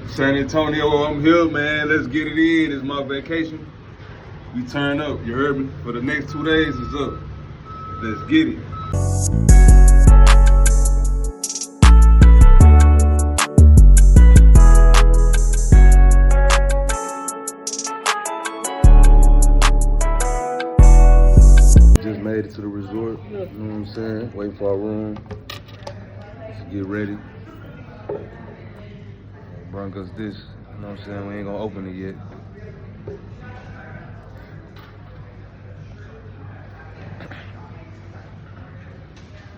San Antonio, I'm here, man. Let's get it in. It's my vacation. We turn up, you heard me? For the next 2 days, it's up. Let's get it. Just made it to the resort, you know what I'm saying? Waiting for our room to get ready. Brung us this, you know what I'm saying? We ain't gonna open it yet.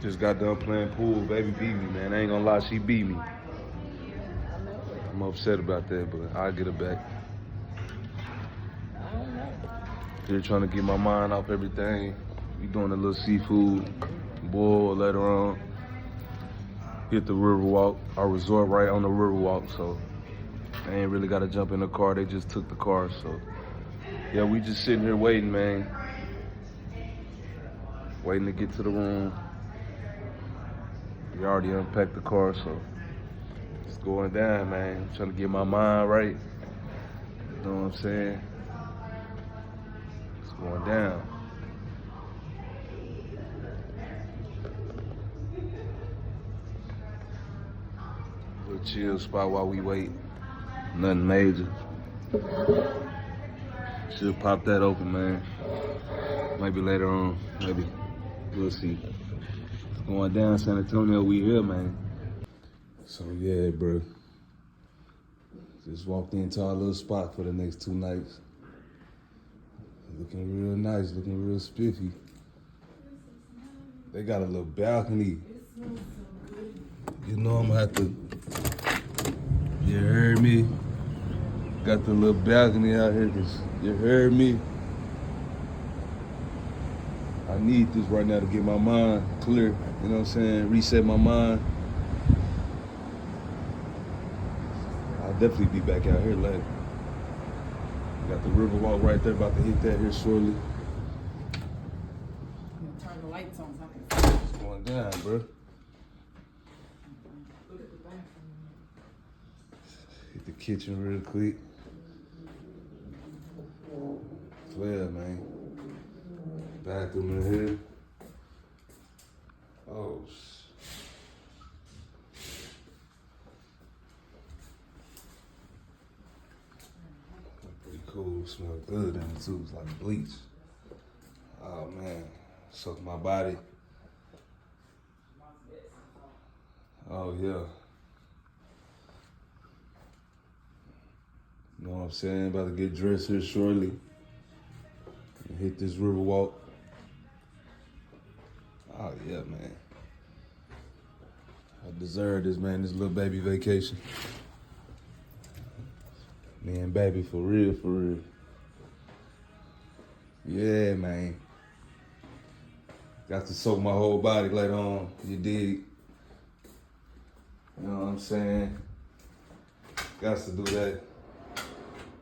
Just got done playing pool. Baby beat me, man. I ain't gonna lie, she beat me. I'm upset about that, but I'll get her back. Here trying to get my mind off everything. We doing a little seafood boil later on. Hit the river walk. Our resort right on the river walk, so I ain't really gotta jump in the car. They just took the car, so yeah, we just sitting here waiting, man. Waiting to get to the room. We already unpacked the car, so it's going down, man. I'm trying to get my mind right. You know what I'm saying? It's going down. Little chill spot while we wait. Nothing major. Should pop that open, man. Maybe later on. Maybe. We'll see. Going down San Antonio, we here, man. So yeah, bro. Just walked into our little spot for the next 2 nights. Looking real nice, looking real spiffy. They got a little balcony. You know I'm gonna have to, you heard me? Got the little balcony out here, you heard me? I need this right now to get my mind clear, you know what I'm saying? Reset my mind. I'll definitely be back out here later. Got the river walk right there, about to hit that here shortly. Turn the lights on so I can see. It's going down, bro. Look at the bathroom. Hit the kitchen real quick. Flare, man. Bathroom in here. Oh, pretty cool. Smell good in it too. It's like bleach. Oh man, soak my body. Oh yeah. You know what I'm saying? About to get dressed here shortly. Hit this river walk. Oh yeah, man. I deserve this, man, this little baby vacation. Me and baby, for real, for real. Yeah, man. Got to soak my whole body later on, you dig? You know what I'm saying? Got to do that.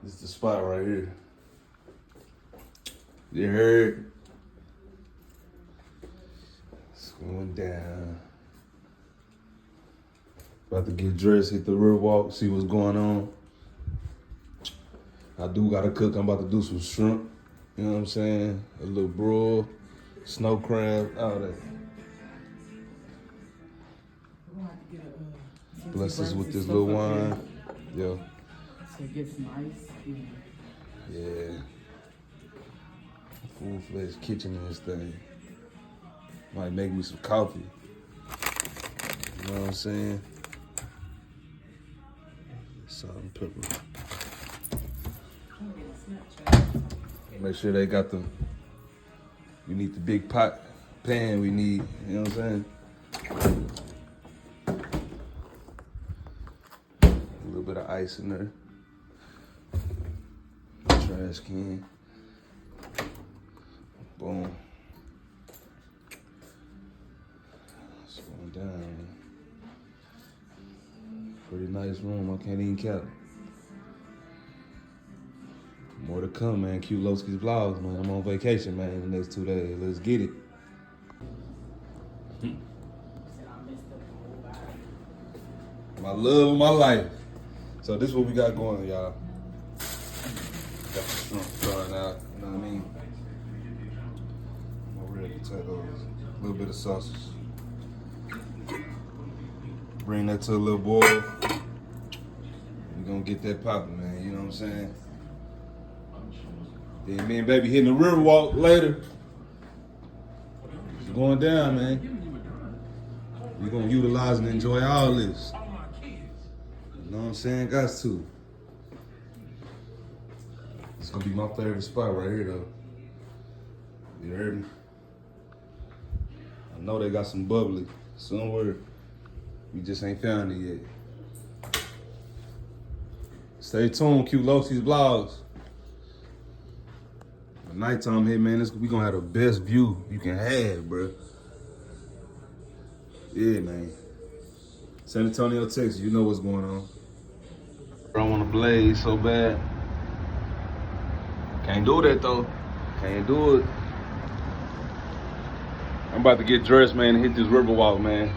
This is the spot right here. You heard? It's going down. About to get dressed, hit the river walk, see what's going on. I do gotta cook. I'm about to do some shrimp. You know what I'm saying? A little broil, snow crab, all that. Bless us with this little wine. Yeah. So get some ice. Yeah. Full-fledged kitchen in this thing. Might make me some coffee. You know what I'm saying? Salt and pepper. Make sure they got the, we need the big pot, pan we need, you know what I'm saying? A little bit of ice in there. Trash can. Boom. It's going down. Pretty nice room, I can't even count it. More to come, man. Q Lowski's vlogs, man. I'm on vacation, man, in the next 2 days. Let's get it. My love of my life. So this is what we got going, y'all. Got the shrimp frying out, you know what I mean? More red potatoes, a little bit of sausage. Bring that to a little boil. We're gonna get that popping, man, you know what I'm saying? Then me and baby hitting the river walk later. It's going down, man. We're gonna utilize and enjoy all this. You know what I'm saying? Got to. It's gonna be my favorite spot right here, though. You heard me? I know they got some bubbly somewhere. We just ain't found it yet. Stay tuned, qLosi's vlogs. The nighttime here, man, we gonna have the best view you can have, bro. Yeah, man. San Antonio, Texas, you know what's going on. I want to blaze so bad. Can't do that, though. Can't do it. I'm about to get dressed, man, and hit this river walk, man.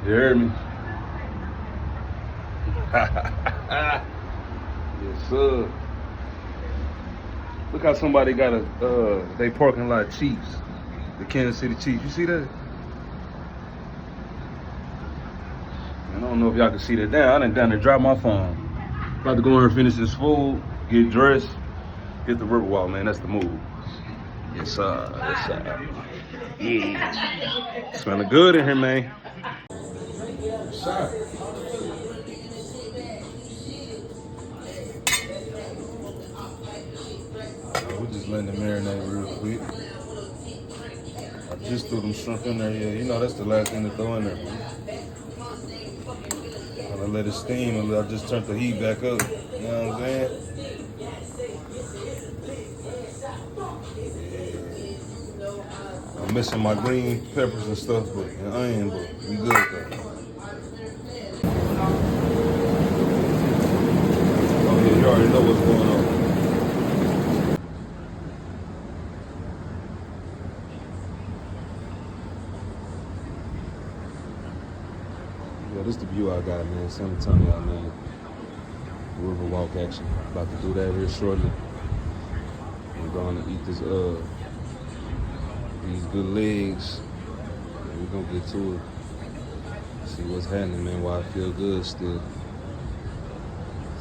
You heard me? Yes, sir. Look how somebody got they parking lot Chiefs. The Kansas City Chiefs. You see that? I don't know if y'all can see that. Damn, I done down there drop my phone. About to go in here and finish this food, get dressed, hit the river walk, man. That's the move. Yes, sir. Yes, sir. Yeah. Smelling good in here, man. Shot. We're just letting it marinate real quick. I just threw them shrimp in there. Yeah, you know that's the last thing to throw in there. I let it steam and I just turned the heat back up. You know what I'm saying? Yeah. I'm missing my green peppers and stuff, but and onion, but we good though. Oh yeah, you already know what's going on. Yeah, this is the view I got, man. San Antonio, man. River walk action. About to do that here shortly. I'm going to eat this these good legs. And we're gonna get to it. See what's happening, man. Why I feel good still.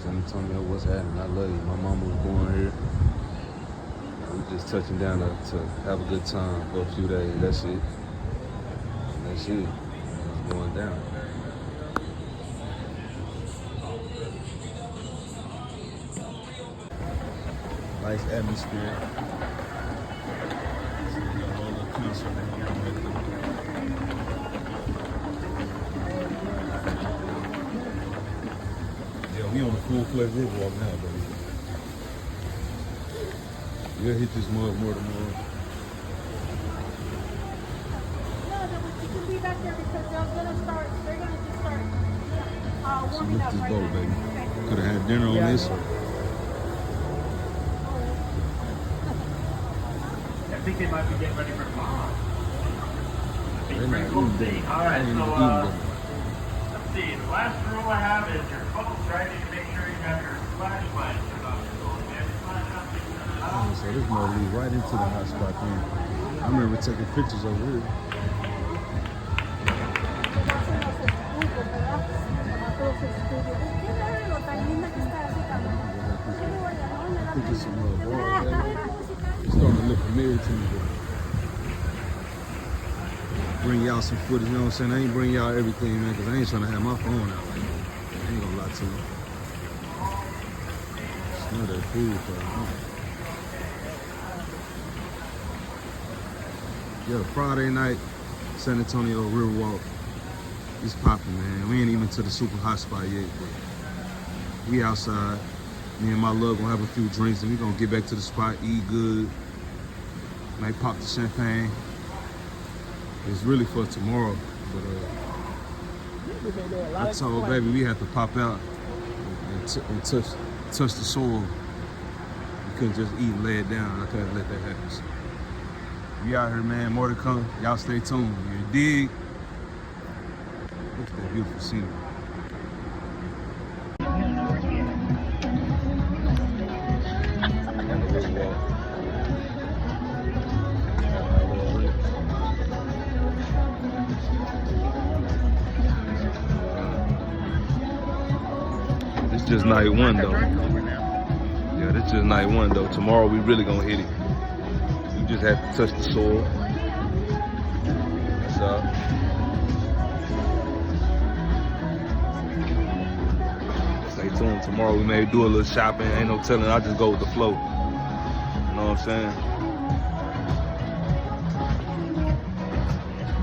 San Antonio, what's happening? I love you. My mama was born here. We just touching down to have a good time for a few days. That's it. That's it. It's going down. Nice atmosphere. Yeah, we on the full-fledged river walk now, baby. We'll hit this mud more tomorrow. You can be back there because they're gonna just start So warming look up this right boat, now. baby. Could have had dinner on this. I think they might be getting ready for tomorrow. They're not eating dinner. All right, They ain't so even eating dinner. let's see. The last rule I have is your folks, right? You need to make sure you have your flashlight turned off. So this mud lead right into the hot spot thing. I remember taking pictures over here. I think it's some bar, baby. It's starting to look familiar to me, but bring y'all some footage, you know what I'm saying? I ain't bring y'all everything, man, because I ain't trying to have my phone out like that. I ain't gonna lie to you. Smell that food, bro. Yeah, Friday night, San Antonio Riverwalk. It's popping, man. We ain't even to the super hot spot yet, but we outside. Me and my love gonna have a few drinks and we gonna get back to the spot, eat good. Might pop the champagne. It's really for tomorrow, but I told baby we have to pop out and touch the soil. We couldn't just eat and lay it down. I couldn't let that happen. So we out here, man. More to come. Y'all stay tuned. You dig? Look at that beautiful scenery. This just night one though. Yeah, this just night one though. Tomorrow we really gonna hit it. You just have to touch the soil. That's all. Stay tuned. Tomorrow we may do a little shopping. Ain't no telling. I just go with the flow. You know what I'm saying?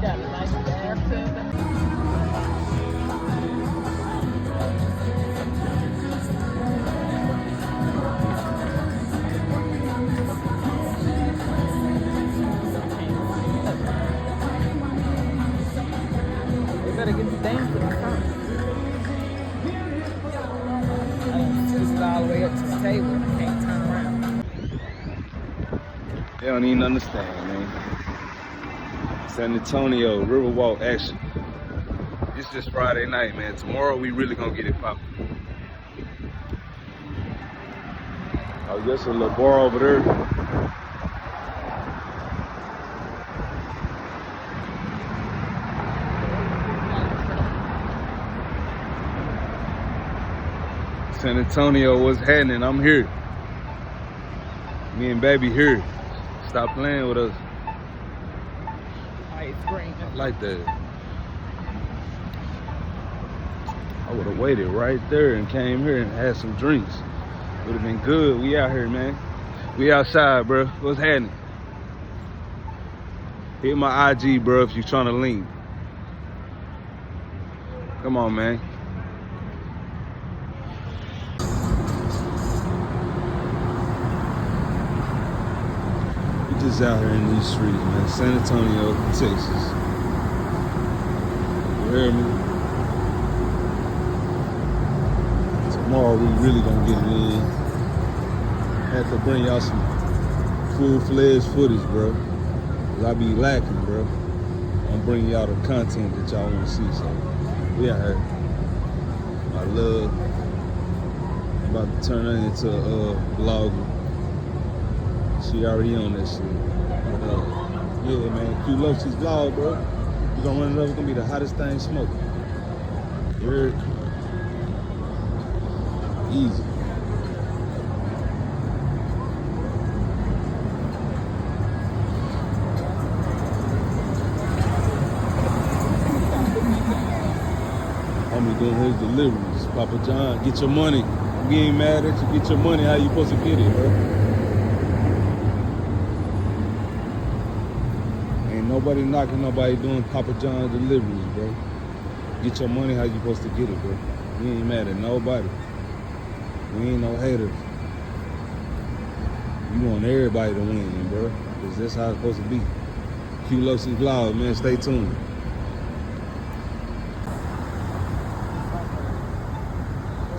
Got a nice bathtub. They better get the damn to the front. I done twisted all the way up to the table and I can't turn around. They don't even understand, man. San Antonio, Riverwalk action. It's just Friday night, man. Tomorrow we really gonna get it poppin'. Oh, there's a little bar over there. San Antonio, what's happening? I'm here. Me and baby here. Stop playing with us. Ice cream. I like that. I would have waited right there and came here and had some drinks. Would have been good. We out here, man. We outside, bro. What's happening? Hit my IG, bro, if you're trying to link. Come on, man. We just out here in these streets, man. San Antonio, Texas. You hear me? Tomorrow we really gonna get it in. Had to bring y'all some full-fledged footage, bro. Cause I be lacking, bro. I'm bringing y'all the content that y'all wanna see, so we out here. I love. I'm about to turn her into a vlogger. She already on that shit. But, yeah, man, qsboxchevy vlog, bro. We gonna run it up. It's gonna be the hottest thing smoking. You heard? Easy. Homie doing his deliveries. Papa John, get your money. We ain't mad at you. Get your money. How you supposed to get it, bro? Ain't nobody knocking nobody doing Papa John deliveries, bro. Get your money. How you supposed to get it, bro? We ain't mad at nobody. We ain't no haters. You want everybody to win, bro. Cause that's how it's supposed to be. qsboxchevy vlog, man. Stay tuned.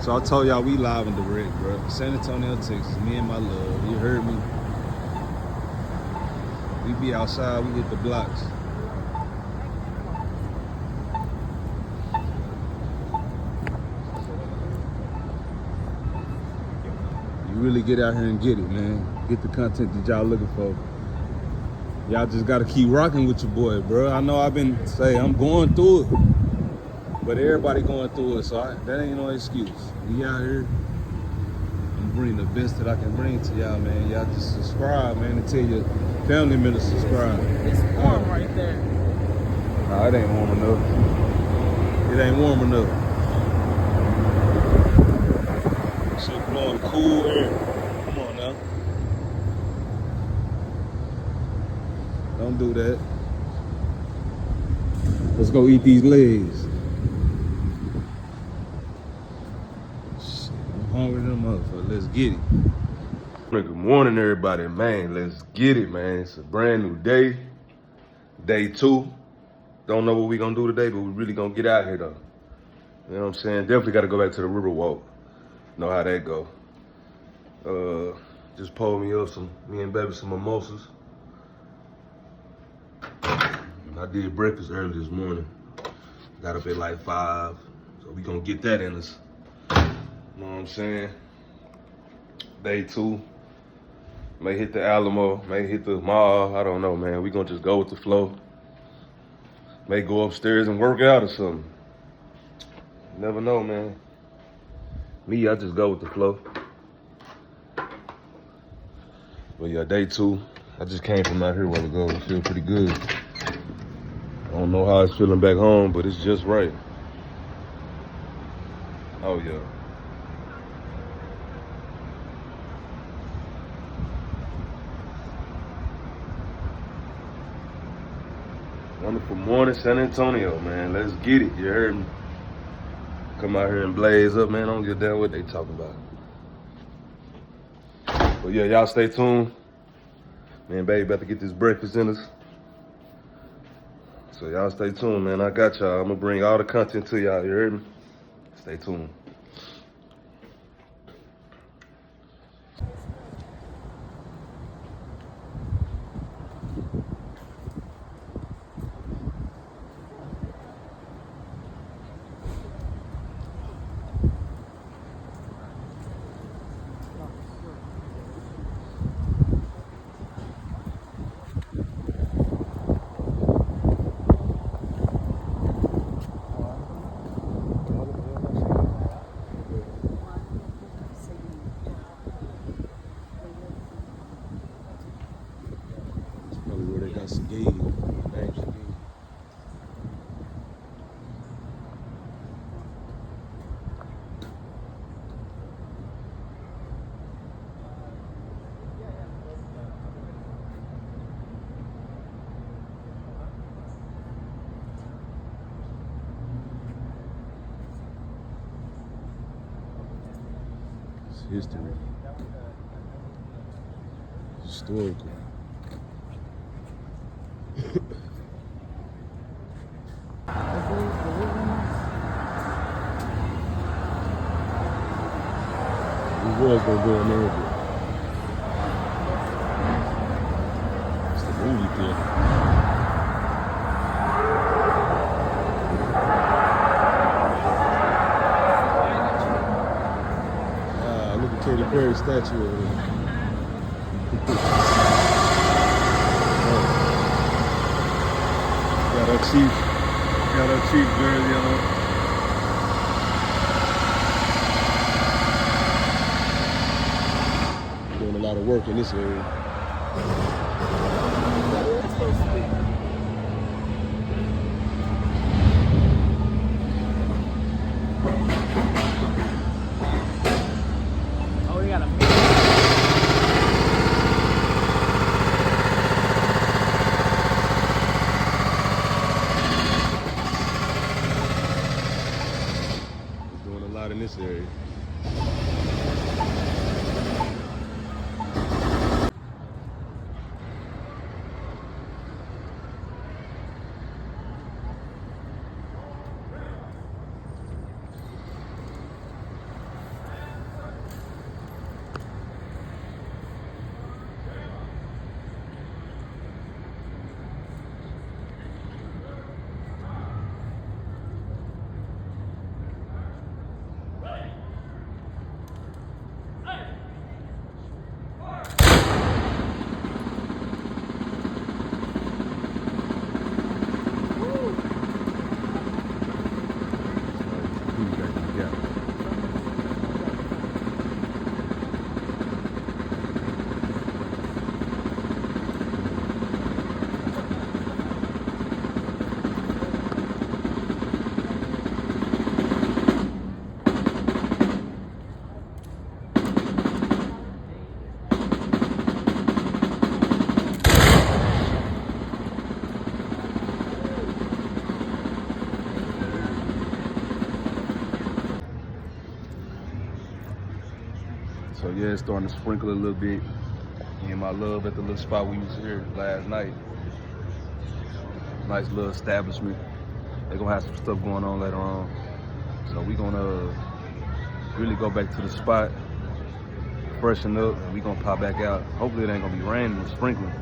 So I told y'all we live and direct, bro. San Antonio, Texas. Me and my love. You heard me. We be outside. We hit the blocks. Really get out here and get it, man. Get the content that y'all looking for. Y'all just gotta keep rocking with your boy, bro. I know I've been saying I'm going through it, but everybody going through it, so that ain't no excuse. We out here and bring the best that I can bring to y'all, man. Y'all just subscribe, man, and tell your family members to subscribe. It's warm right there. Nah, it ain't warm enough. It ain't warm enough. Shit blowing cool air. Come on now. Don't do that. Let's go eat these legs. Shit, I'm hungry than a motherfucker. Let's get it. Good morning, everybody. Man, let's get it, man. It's a brand new day. Day 2. Don't know what we gonna do today, but we really gonna get out here, though. You know what I'm saying? Definitely gotta go back to the Riverwalk. Know how that go. Just pulled me up me and baby some mimosas. I did breakfast early this morning. Got up at like 5, so we gonna get that in us. You know what I'm saying? Day 2. May hit the Alamo, may hit the mall. I don't know, man. We gonna just go with the flow. May go upstairs and work out or something. You never know, man. Me, I just go with the flow. But yeah, day 2. I just came from out here a while ago. I feel pretty good. I don't know how it's feeling back home, but it's just right. Oh yeah. Wonderful morning, San Antonio, man. Let's get it. You heard me. Come out here and blaze up, man. I don't give a damn what they talking about. But yeah, y'all stay tuned. Man, baby, about to get this breakfast in us. So y'all stay tuned, man. I got y'all. I'm gonna bring all the content to y'all. You heard me? Stay tuned. Cascada. It's history. Historical. We was gonna go in there, but it's the movie theater. Look at Katy Perry's statue over there. Got our Chief jersey on. Doing a lot of work in this area. Oh, we got a Doing a lot in this area. So yeah, it's starting to sprinkle a little bit. Me and my love at the little spot we was here last night. Nice little establishment. They're gonna have some stuff going on later on. So we gonna really go back to the spot, freshen up, and we gonna pop back out. Hopefully it ain't gonna be raining or sprinkling.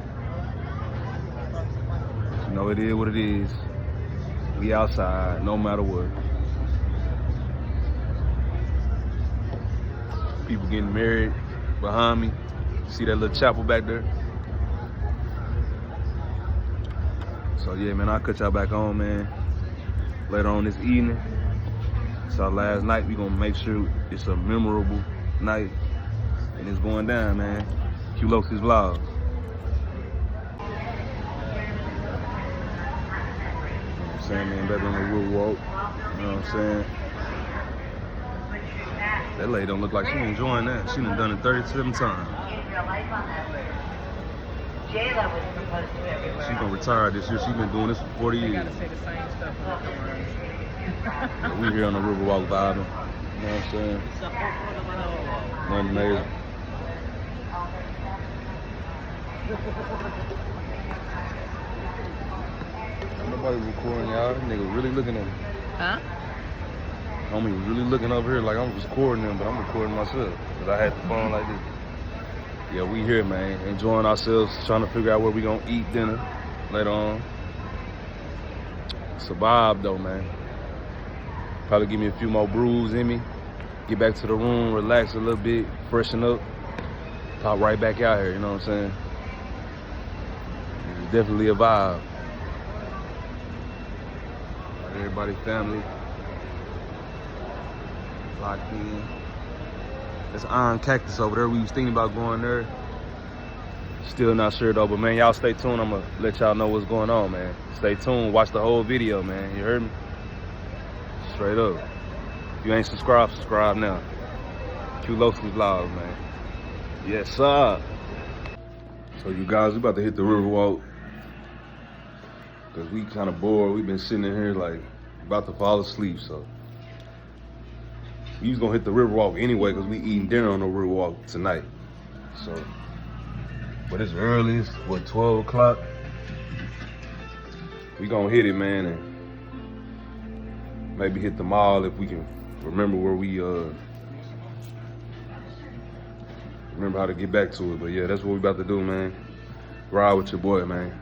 You know, it is what it is. We outside, no matter what. People getting married behind me. See that little chapel back there? So yeah, man, I'll cut y'all back on, man, later on this evening. It's our last night. We gonna make sure it's a memorable night. And it's going down, man. qsboxchevy vlogs. Saying, man, back on the river walk. You know what I'm saying? That lady don't look like she enjoying that. She done done it 37 times. She gonna retire this year. She been doing this for 40 They years. gotta say the same stuff. Yeah, we here on the river walk vibing. You know what I'm saying? Nothing major. Nobody recording y'all. Nigga really looking at me. Huh? Homie really looking over here like I'm recording them, but I'm recording myself. Cause I had the phone like this. Yeah, we here, man. Enjoying ourselves, trying to figure out where we gonna eat dinner later on. It's a vibe though, man. Probably give me a few more brews in me. Get back to the room, relax a little bit, freshen up. Pop right back out here, you know what I'm saying? It's definitely a vibe. Everybody, family, locked in. There's Iron Cactus over there. We was thinking about going there. Still not sure though, but man, y'all stay tuned. I'm gonna let y'all know what's going on, man. Stay tuned, watch the whole video, man. You heard me? Straight up. If you ain't subscribed, subscribe now. qsboxchevy vlogs, man. Yes, sir. So you guys, we about to hit the river walk. Cause we kind of bored. We've been sitting in here like about to fall asleep. So we was gonna hit the river walk anyway, cause we eating dinner on the river walk tonight. So, but it's early. It's what, 12 o'clock. We gonna hit it, man, and maybe hit the mall if we can remember where we remember how to get back to it. But yeah, that's what we about to do, man. Ride with your boy, man.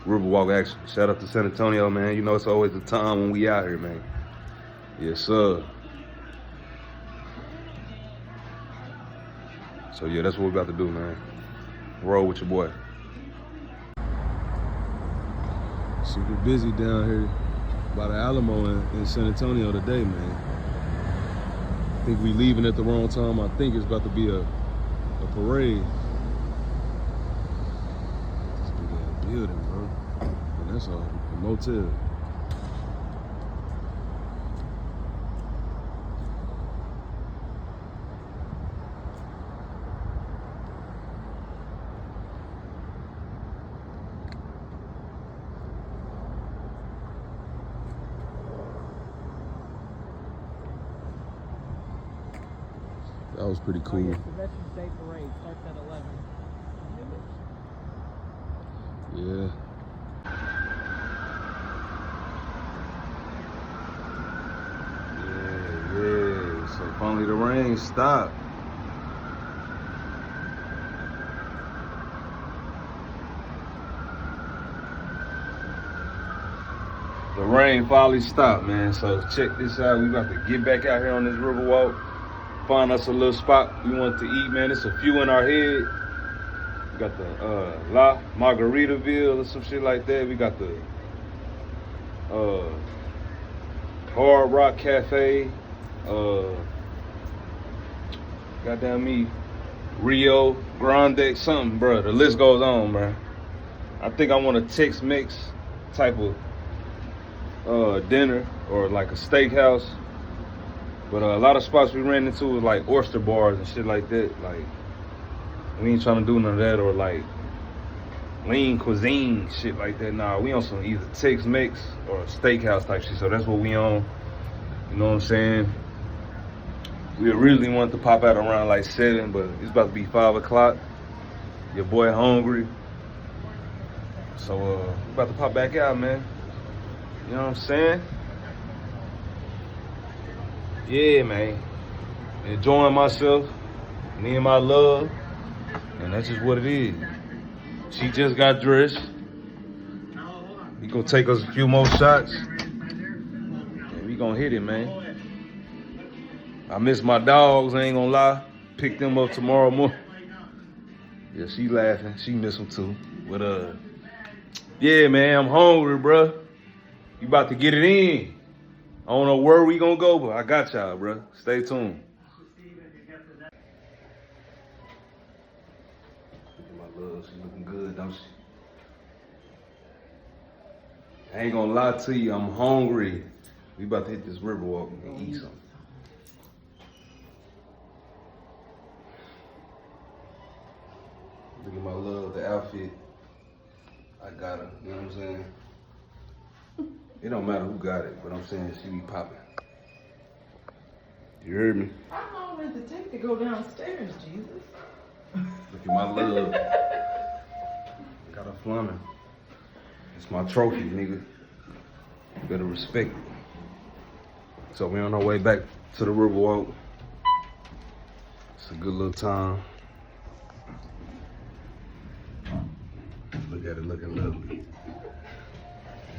Riverwalk action. Shout out to San Antonio, man. You know it's always the time when we out here, man. Yes, sir. So yeah, that's what we about to do, man. Roll with your boy. Super busy down here by the Alamo in San Antonio today, man. I think we leaving at the wrong time. I think it's about to be a parade. This big ass building, bro. And that's a motel. That was pretty cool. Oh, yes, the Veterans Day Parade starts at 11. Yeah. Yeah. So finally the rain stopped. The rain finally stopped, man. So check this out. We about to get back out here on this river walk. Find us a little spot we want to eat, man. It's a few in our head. We got the La Margaritaville or some shit like that. We got the Hard Rock Cafe. Goddamn me, Rio Grande, something, bro. The list goes on, bro. I think I want a Tex-Mex type of dinner or like a steakhouse. But a lot of spots we ran into was like oyster bars and shit like that. Like, we ain't trying to do none of that, or like lean cuisine, shit like that. Nah, we on some either Tex-Mex or a steakhouse type shit. So that's what we on. You know what I'm saying? We originally wanted to pop out around like 7, but it's about to be 5 o'clock. Your boy hungry. So we about to pop back out, man. You know what I'm saying? Yeah, man. Enjoying myself, me and my love, and that's just what it is. She just got dressed. We gonna take us a few more shots, and we gonna hit it, man. I miss my dogs, I ain't gonna lie. Pick them up tomorrow morning. Yeah, she laughing. She miss them too. But yeah, man, I'm hungry, bruh. You about to get it in. I don't know where we gonna go, but I got y'all, bro. Stay tuned. Look at my love, she looking good, don't she? I ain't gonna lie to you, I'm hungry. We about to hit this river walk and eat something. Look at my love, the outfit. I got her, you know what I'm saying? It don't matter who got it, but I'm saying she be popping. You heard me? How long does it take to go downstairs, Jesus? Look at my love. Got her flumming. It's my trophy, nigga. You better respect it. So we on our way back to the river walk. It's a good little time. Look at it looking lovely.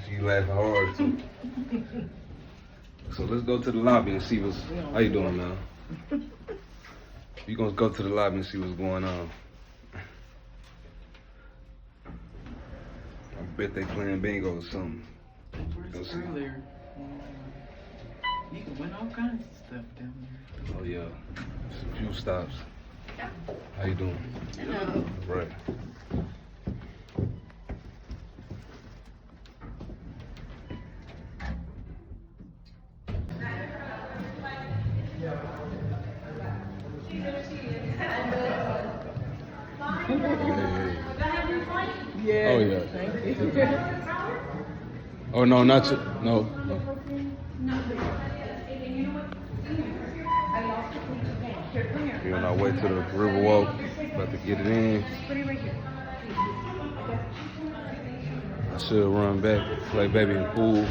She laughing hard too. So let's go to the lobby and see what's, how you doing now? You gonna go to the lobby and see what's going on. I bet they playing bingo or something. Go see. Earlier. You can win all kinds of stuff down there. Oh yeah, just a few stops. How you doing? Hello. Right. Yeah. Oh yeah. Thank you. Oh no, not you. No. We're on our way to the river walk. About to get it in. I should run back, play baby in the pool.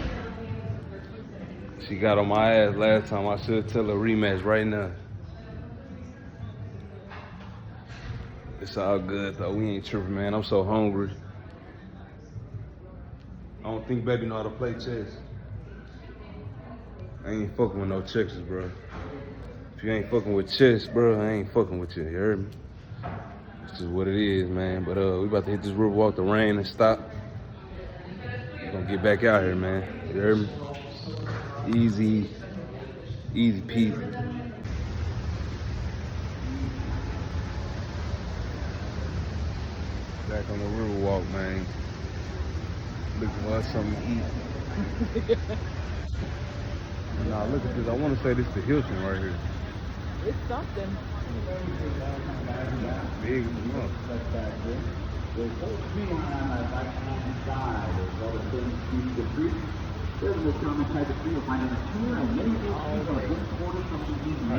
She got on my ass last time. I should tell her rematch right now. It's all good though. We ain't tripping, man. I'm so hungry. I don't think baby know how to play chess. I ain't fucking with no checkers, bro. If you ain't fucking with chess, bro, I ain't fucking with you. You heard me? It's just what it is, man. But we about to hit this river walk. The rain and stop. We're gonna get back out here, man. You heard me? Easy peasy. Back on the river walk, man. Looking for us something to eat. Nah, look at this. I want to say this is the Hilton right here. It's something. Big, you know.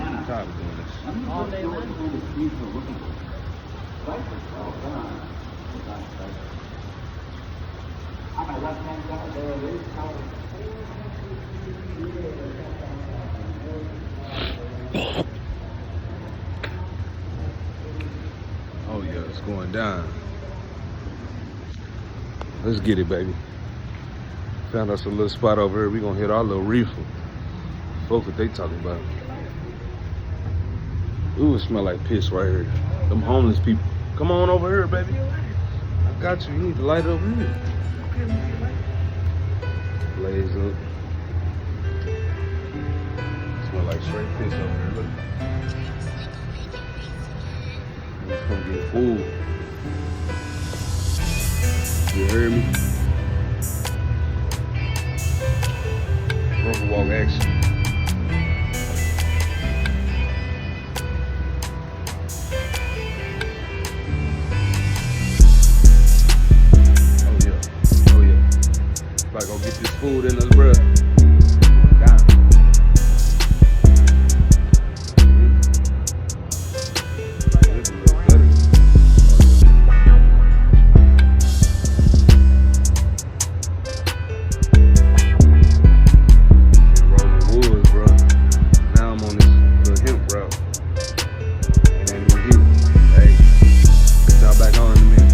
I'm tired of doing this. All day long. On my left hand side, there is power. Oh yeah, it's going down. Let's get it, baby. Found us a little spot over here. We gonna hit our little reefer. Fuck what they talking about. Ooh, it smell like piss right here. Them homeless people. Come on over here, baby. I got you. You need to light over here. Blaze up. Smell like straight piss over here. Look. Let's come get food. You heard me? River walk action. Oh yeah. If I go get this food in us, bruh. Down. This looks better. Rolling woods, bro. Now I'm on this little hemp route. It ain't even here. Hey, get y'all back on in a minute.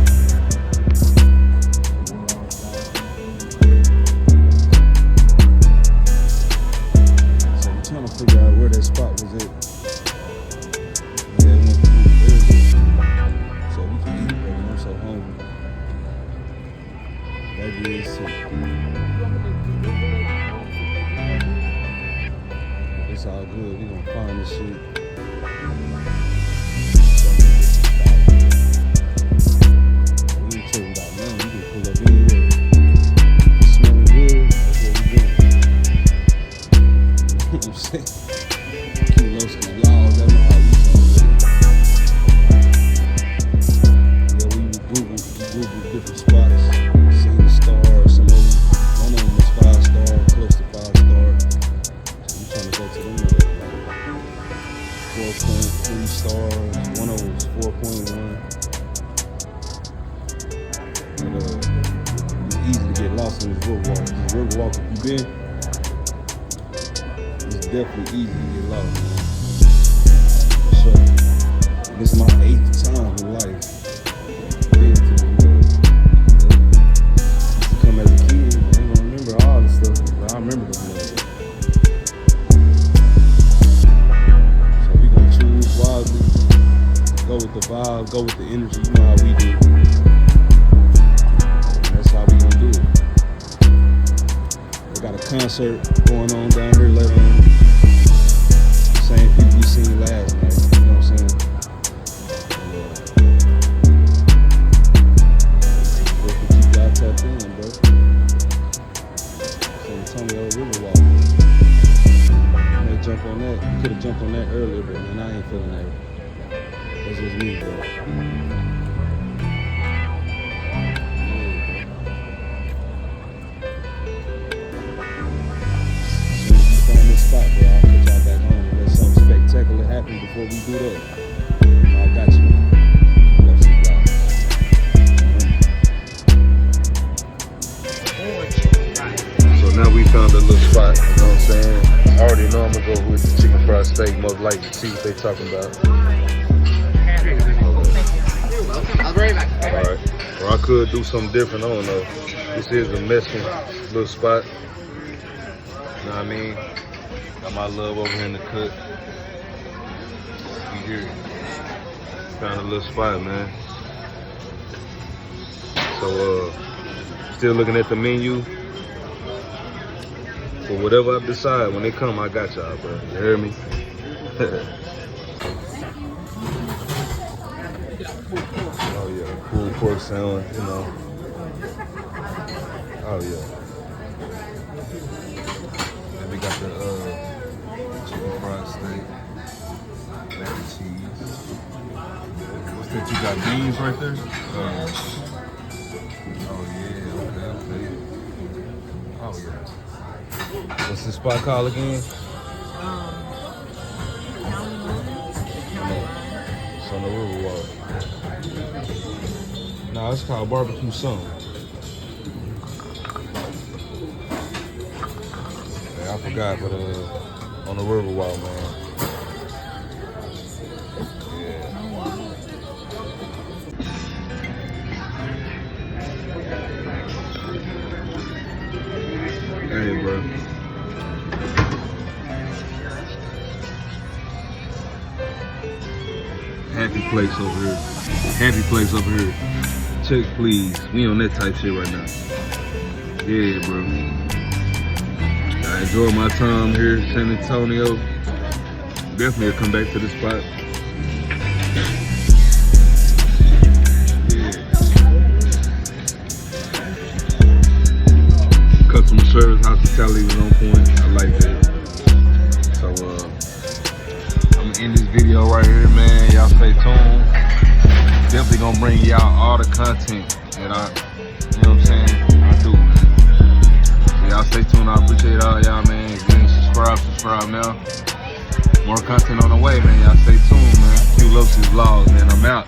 3 stars. One of them was 4.1. And it's easy to get lost in this riverwalk. This riverwalk, if you've been, it's definitely easy to get lost. So, this is my 8th time in life being to the river. Used to come as a kid, I ain't gonna remember all the stuff, but I remember the river. So we gonna choose wisely, go with the vibe, go with the energy, you know how we do. That's how we gonna do it. We got a concert going on down here later on. Same people we seen last night, you know what I'm saying? We'll keep y'all tapped in, bro. San Antonio Riverwalk. I may jump on that. Could have jumped on that earlier, but man, I ain't feeling that. That's just me, bro. Spot, bro. I'll put y'all back on and let something spectacular happen before we do that. I got you. Love some y'all. So now we found a little spot, you know what I'm saying? I already know I'm gonna go with the chicken fried steak, most likely to see what they talking about. I'll be right back. Alright. Or I could do something different, I don't know. This is a Mexican little spot. You know what I mean? Got my love over here in the cut. We here. Found a little spot, man. So, still looking at the menu. But whatever I decide, when they come, I got y'all, bro. You hear me? Oh, yeah. Pulled pork sandwich, you know. Oh, yeah. And we got the, chicken fried steak, mac and cheese. What's that? You got beans right there? Oh yeah, okay. Oh yeah. What's this spot called again? It's on the Riverwalk. Nah, it's called Barbecue Something. I forgot, but on the Riverwalk, man. Yeah. Hey, bro. Happy place over here. Happy place over here. Check, please. We on that type shit right now. Yeah, bro. I enjoyed my time here in San Antonio. Definitely will come back to this spot. Yeah. Customer service, hospitality was on point. I like that. So I'm gonna end this video right here, man. Y'all stay tuned. Definitely gonna bring y'all all the content that I, you know what I'm saying, I do, man. Y'all stay tuned. I appreciate all y'all, man. If you ain't subscribe now. More content on the way, man. Y'all stay tuned, man. QLosis Vlogs, man. I'm out.